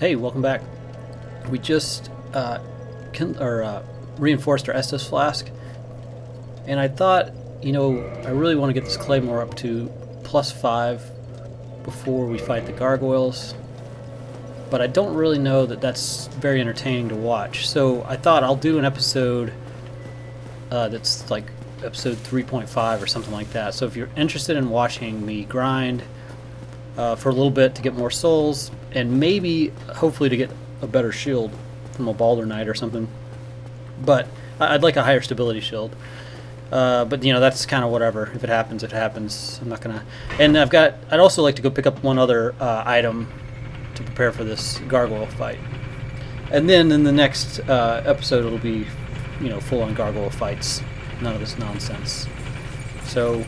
Hey, welcome back. We just reinforced our Estus flask, and I thought, I really want to get this claymore up to +5 before we fight the gargoyles, but I don't really know that that's very entertaining to watch. So I thought I'll do an episode that's like episode 3.5 or something like that. So if you're interested in watching me grind for a little bit to get more souls, and maybe, hopefully, to get a better shield from a Balder Knight or something. But I'd like a higher stability shield. But that's kind of whatever. If it happens, it happens. I'm not gonna. And I'd also like to go pick up one other item to prepare for this gargoyle fight. And then in the next episode, it'll be, full-on gargoyle fights. None of this nonsense. So,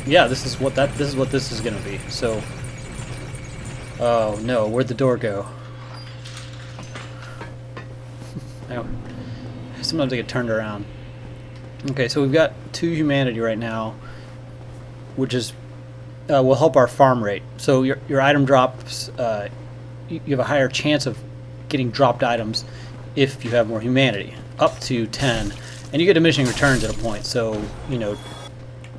yeah, this is what this is gonna be. So, oh no, where'd the door go? Sometimes I get turned around. Okay, so we've got 2 humanity right now, which is will help our farm rate. So your item drops. You have a higher chance of getting dropped items if you have more humanity, up to 10, and you get diminishing returns at a point. So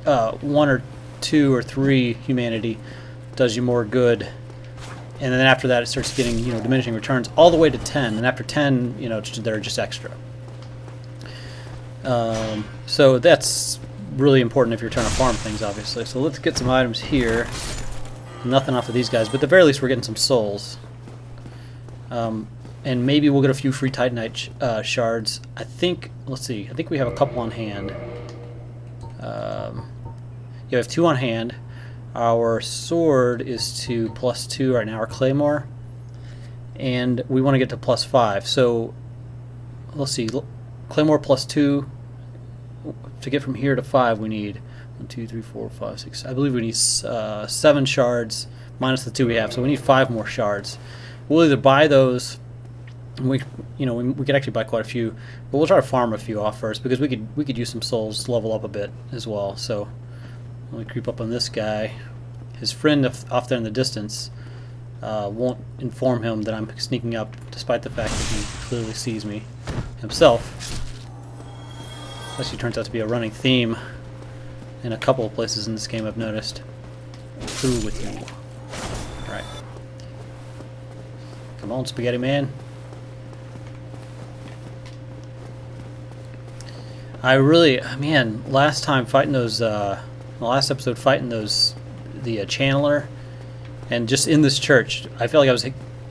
1 or 2 or 3 humanity does you more good, and then after that it starts getting diminishing returns all the way to 10, and after 10 they're just extra. So that's really important if you're trying to farm things, obviously. So let's get some items here. Nothing off of these guys, but at the very least we're getting some souls. And maybe we'll get a few free Titanite shards. Let's see, I think we have a couple on hand. You have 2 on hand. Our sword is to +2 right now, our claymore. And we want to get to +5. So let's see, claymore +2. To get from here to 5, we need 1, 2, 3, 4, 5, 6. I believe we need 7 shards minus the 2 we have. So we need 5 more shards. We'll either buy those. We could actually buy quite a few, but we'll try to farm a few off first because we could use some souls to level up a bit as well. So let me creep up on this guy. His friend off there in the distance won't inform him that I'm sneaking up, despite the fact that he clearly sees me himself. Actually turns out to be a running theme in a couple of places in this game, I've noticed. Through with you. Alright. Come on, Spaghetti Man. Last time fighting those, the last episode fighting the channeler, and just in this church, I felt like I was,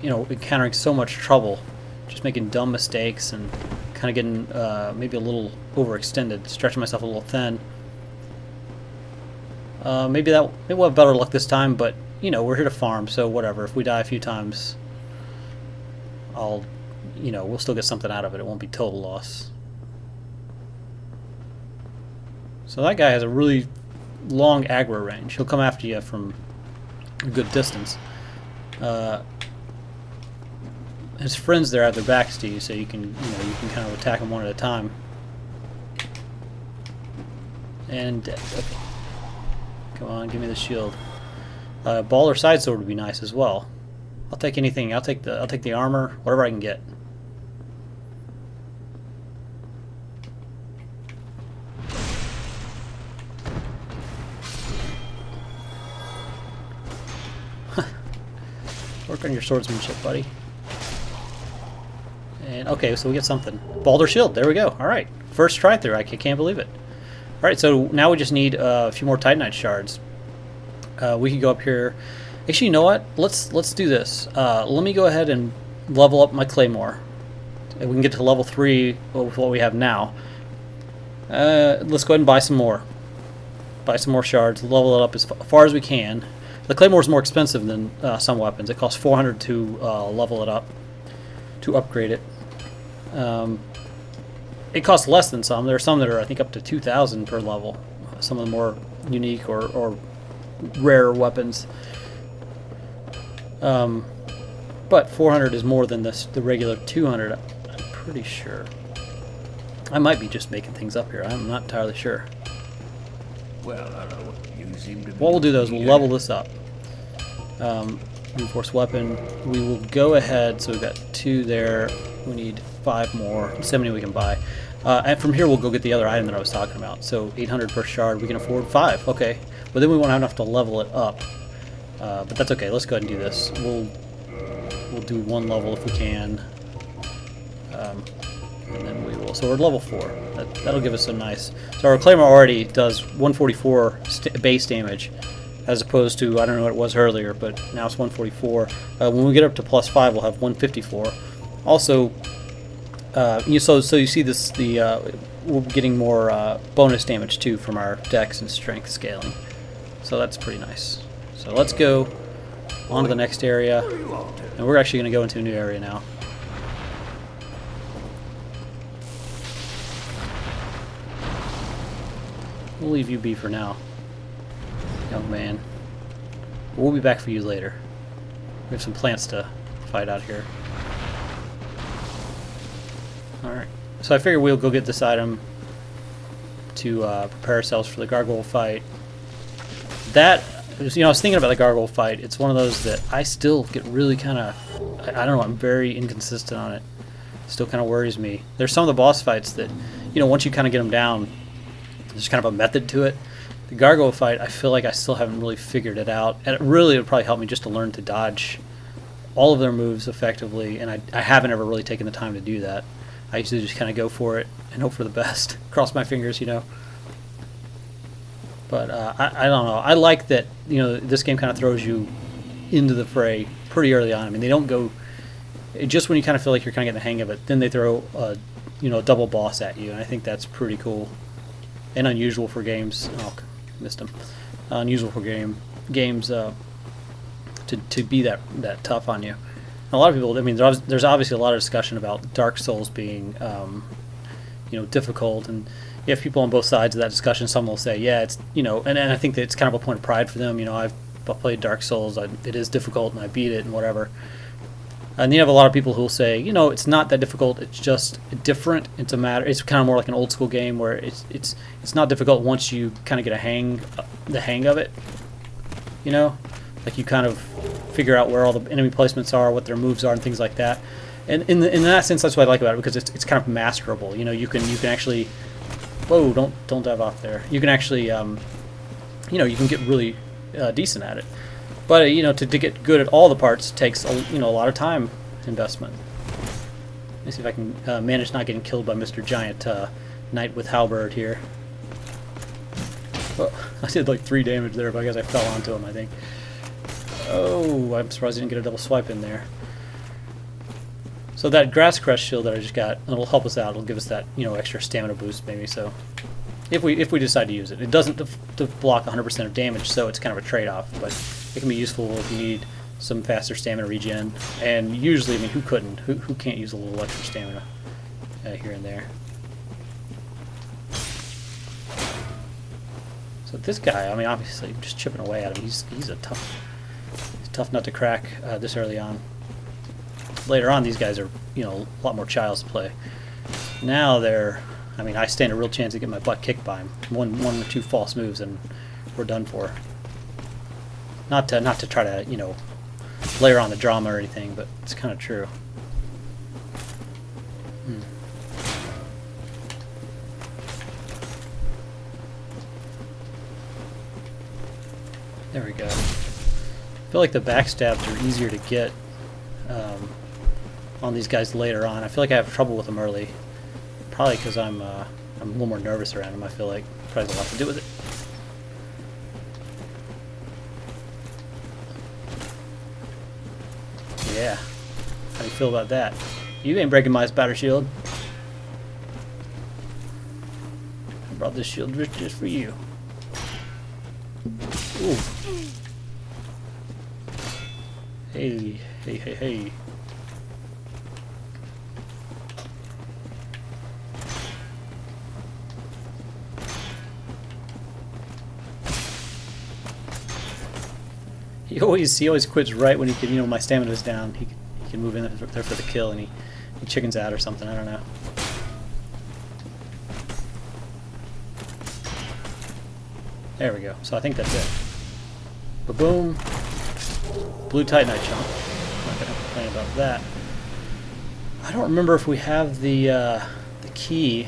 encountering so much trouble, just making dumb mistakes and kind of getting maybe a little overextended, stretching myself a little thin. Maybe we'll have better luck this time, but we're here to farm, so whatever. If we die a few times, we'll still get something out of it. It won't be total loss. So that guy has a really long aggro range. He'll come after you from a good distance. His friends there have their backs to you, so you can kind of attack them one at a time. And come on, give me the shield. Ball or side sword would be nice as well. I'll take anything. I'll take the armor, whatever I can get. Work on your swordsmanship, buddy. And okay, so we get something. Balder shield. There we go. All right, first try through. I can't believe it. All right, so now we just need a few more Titanite shards. We can go up here. Actually, you know what? Let's do this. Let me go ahead and level up my claymore. We can get to level 3 with what we have now. Let's go ahead and buy some more. Buy some more shards. Level it up as far as we can. The claymore is more expensive than some weapons. It costs 400 to level it up, to upgrade it. It costs less than some. There are some that are, I think, up to 2,000 per level. Some of the more unique or rare weapons. But 400 is more than the regular 200, I'm pretty sure. I might be just making things up here. I'm not entirely sure. Well, you seem to be What we'll do though is we'll level this up. reinforced weapon. We will go ahead, so we've got 2 there. We need 5 more, 70 we can buy. And from here we'll go get the other item that I was talking about. So 800 per shard, we can afford 5, okay. But then we won't have enough to level it up. But that's okay, let's go ahead and do this. We'll do 1 level if we can. And then we will, so we're level 4. That'll give us some nice, so our claymore already does 144 base damage, as opposed to, I don't know what it was earlier, but now it's 144. When we get up to +5, we'll have 154. Also, so you see this, we're getting more bonus damage too from our dex and strength scaling. So that's pretty nice. So let's go on to the next area, and we're actually going to go into a new area now. We'll leave you be for now, young man. We'll be back for you later. We have some plants to fight out here. Alright, so I figure we'll go get this item to prepare ourselves for the gargoyle fight. That, you know, I was thinking about the gargoyle fight. It's one of those that I still get really kind of, I don't know, I'm very inconsistent on it. It still kind of worries me. There's some of the boss fights that, you know, once you kind of get them down, there's kind of a method to it. The gargoyle fight, I feel like I still haven't really figured it out. And it really would probably help me just to learn to dodge all of their moves effectively, and I haven't ever really taken the time to do that. I usually just kind of go for it and hope for the best. Cross my fingers, you know. But I don't know. I like that, you know, this game kind of throws you into the fray pretty early on. I mean, they don't go just when you kind of feel like you're kind of getting the hang of it. Then they throw you know, a double boss at you, and I think that's pretty cool and unusual for games. Oh, missed him. Unusual for games to be that tough on you. And a lot of people, I mean, there's obviously a lot of discussion about Dark Souls being, you know, difficult, and you have people on both sides of that discussion. Some will say, yeah, it's, you know, and I think that it's kind of a point of pride for them. You know, I've played Dark Souls, it is difficult, and I beat it, and whatever. And you have a lot of people who will say, you know, it's not that difficult. It's just different. It's kind of more like an old school game where it's not difficult once you kind of get the hang of it. You know, like you kind of figure out where all the enemy placements are, what their moves are, and things like that. And in that sense, that's what I like about it, because it's kind of masterable. You know, you can actually, whoa, don't dive off there. You can actually, you know, you can get really decent at it. But you know, to get good at all the parts takes a lot of time investment. Let me see if I can manage not getting killed by Mr. Giant Knight with Halberd here. Oh, I did like 3 damage there, but I guess I fell onto him, I think. Oh, I'm surprised I didn't get a double swipe in there. So that grass crest shield that I just got, it'll help us out. It'll give us that, you know, extra stamina boost maybe. So if we decide to use it, it doesn't block 100% of damage, so it's kind of a trade-off. But it can be useful if you need some faster stamina regen. And usually, I mean, who couldn't? Who can't use a little extra stamina here and there? So this guy, I mean, obviously, just chipping away at him. He's a tough nut to crack this early on. Later on, these guys are, you know, a lot more child's play. Now they're, I mean, I stand a real chance to get my butt kicked by him. One or 2 false moves, and we're done for. Not to try to, you know, layer on the drama or anything, but it's kind of true. There we go. I feel like the backstabs are easier to get on these guys later on. I feel like I have trouble with them early. Probably because I'm a little more nervous around them, I feel like. Probably has a lot to do with it. Yeah. How do you feel about that? You ain't breaking my spider shield. I brought this shield just for you. Ooh. Hey. He always quits right when he can, you know, my stamina's down. He can move in there for the kill, and he chickens out or something. I don't know. There we go. So I think that's it. Ba-boom. Blue Titanite chunk. Not gonna complain about that. I don't remember if we have the key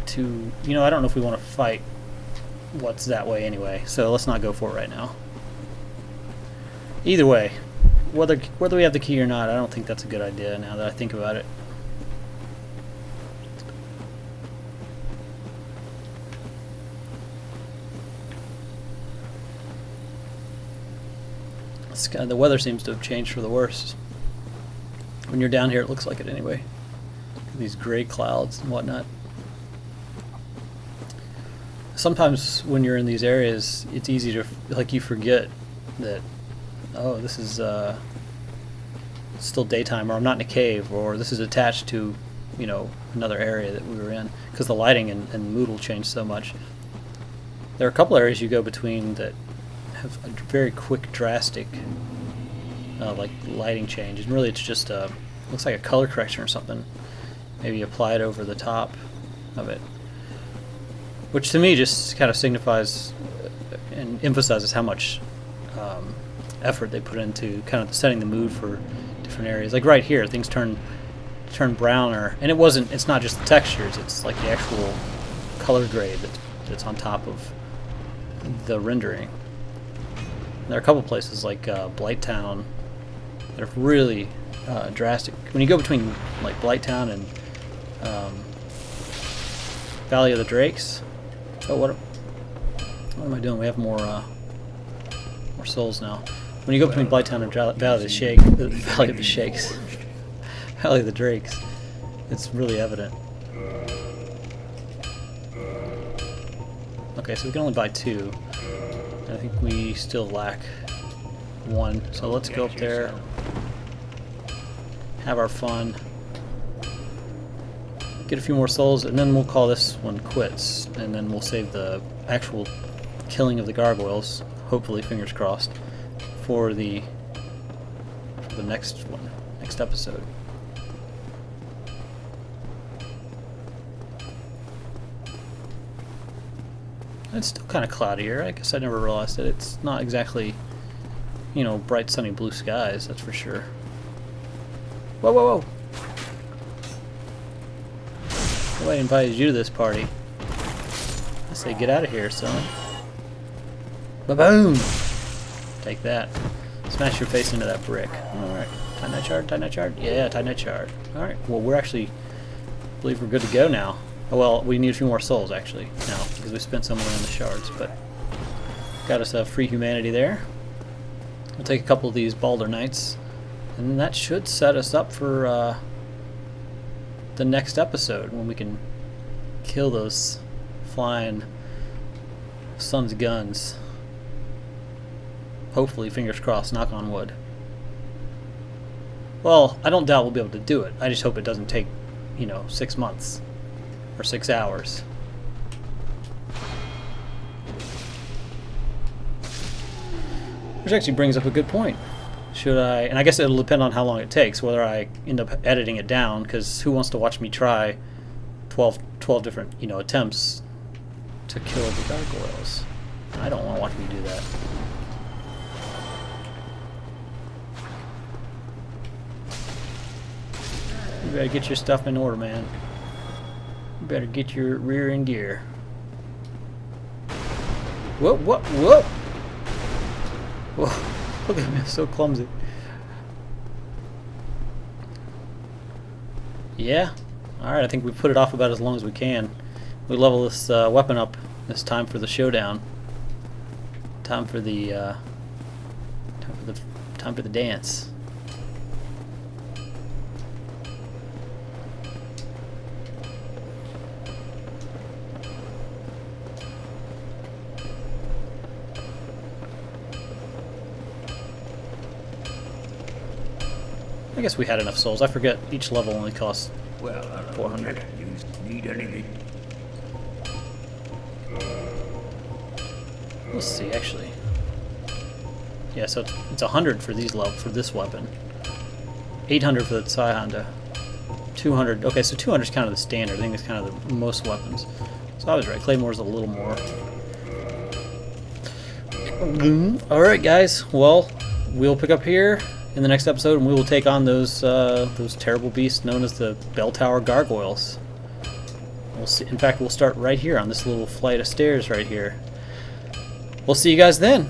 to... You know, I don't know if we want to fight what's that way anyway, so let's not go for it right now. Either way, whether we have the key or not, I don't think that's a good idea now that I think about it. The weather seems to have changed for the worse. When you're down here, it looks like it anyway. These gray clouds and whatnot. Sometimes when you're in these areas, it's easy to, like, you forget that, oh, this is still daytime, or I'm not in a cave, or this is attached to, you know, another area that we were in, because the lighting and mood will change so much. There are a couple areas you go between that have a very quick, drastic, like, lighting change, and really it's just looks like a color correction or something. Maybe apply it over the top of it, which to me just kind of signifies and emphasizes how much effort they put into kind of setting the mood for different areas. Like right here, things turn browner, and it's not just the textures, it's like the actual color grade that's on top of the rendering. There are a couple places like Blighttown that are really drastic. When you go between like Blighttown and Valley of the Drakes. Oh, what am I doing? We have more souls now. When you go between Blighttown and Valley of the Shakes, Valley of the Drakes, it's really evident. Okay, so we can only buy 2. I think we still lack 1, so let's go up there, have our fun, get a few more souls, and then we'll call this one quits, and then we'll save the actual killing of the gargoyles, hopefully, fingers crossed, for the next one, next episode. It's still kind of cloudy here. I guess I never realized it. It's not exactly, you know, bright sunny blue skies, that's for sure. Whoa, whoa, whoa! I invited you to this party. I say get out of here, son. Ba-boom! Take that. Smash your face into that brick. Alright. Titanite shard, Titanite shard? Yeah, Titanite shard. Alright, well we're actually, I believe we're good to go now. Oh, well, we need a few more souls, actually, now, because we spent some on the shards, but got us a free humanity there. We'll take a couple of these Balder Knights, and that should set us up for the next episode, when we can kill those flying sons of guns. Hopefully, fingers crossed, knock on wood. Well, I don't doubt we'll be able to do it. I just hope it doesn't take, you know, 6 months. Or 6 hours. Which actually brings up a good point. Should I, and I guess it'll depend on how long it takes, whether I end up editing it down, because who wants to watch me try 12 different, you know, attempts to kill the gargoyles? I don't want to watch me do that. You better get your stuff in order, man. You better get your rear in gear. Whoa, whoa, whoa! Whoa, look at me, I'm so clumsy. Yeah, alright, I think we put it off about as long as we can. We level this weapon up. It's time for the showdown. Time for the dance. I guess we had enough souls. I forget each level only costs 400. Need anything? Let's see, actually. Yeah, so it's 100 for these for this weapon. 800 for the Honda. 200. Okay, so 200 is kind of the standard. I think it's kind of the most weapons. So I was right. Claymore's a little more. Alright guys, well, we'll pick up here in the next episode and we will take on those terrible beasts known as the bell tower gargoyles. We'll see. In fact, we'll start right here on this little flight of stairs right here. We'll see you guys then.